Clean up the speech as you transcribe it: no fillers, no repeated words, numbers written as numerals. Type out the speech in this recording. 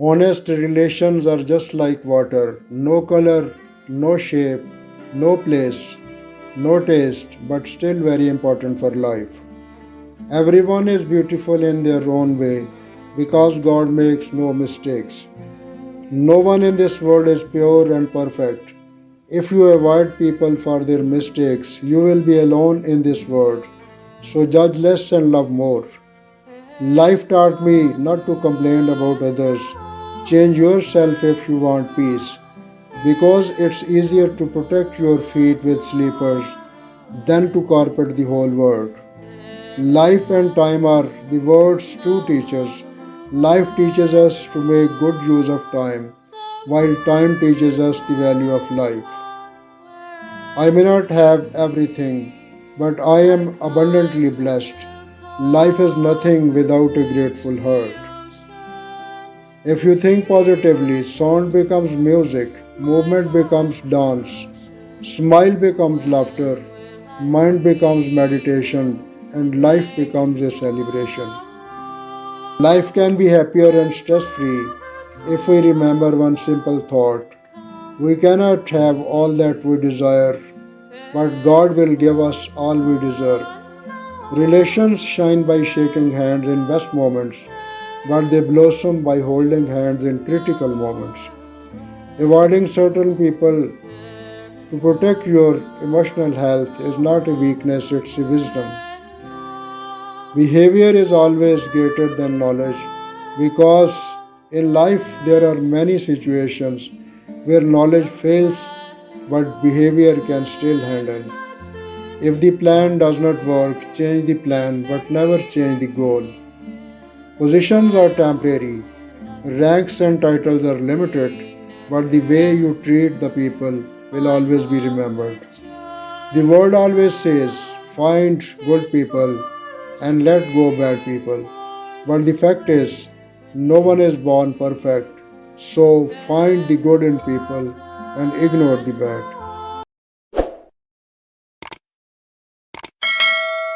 Honest relations are just like water, no color, no shape, no place, no taste, but still very important for life. Everyone is beautiful in their own way because God makes no mistakes. No one in this world is pure and perfect. If you avoid people for their mistakes, you will be alone in this world. So judge less and love more. Life taught me not to complain about others. Change yourself if you want peace, because it's easier to protect your feet with slippers than to carpet the whole world. Life and time are the world's true teachers. Life teaches us to make good use of time, while time teaches us the value of life. I may not have everything, but I am abundantly blessed. Life is nothing without a grateful heart. If you think positively, sound becomes music, movement becomes dance, smile becomes laughter, mind becomes meditation, and life becomes a celebration. Life can be happier and stress free if we remember one simple thought. We cannot have all that we desire, but God will give us all we deserve. Relations shine by shaking hands in best moments, but they blossom by holding hands in critical moments. Avoiding certain people to protect your emotional health is not a weakness, it's a wisdom. Behavior is always greater than knowledge because in life there are many situations where knowledge fails but behavior can still handle. If the plan does not work, change the plan but never change the goal. Positions are temporary, ranks and titles are limited, but the way you treat the people will always be remembered. The world always says, find good people and let go bad people. But the fact is, no one is born perfect. So find the good in people and ignore the bad.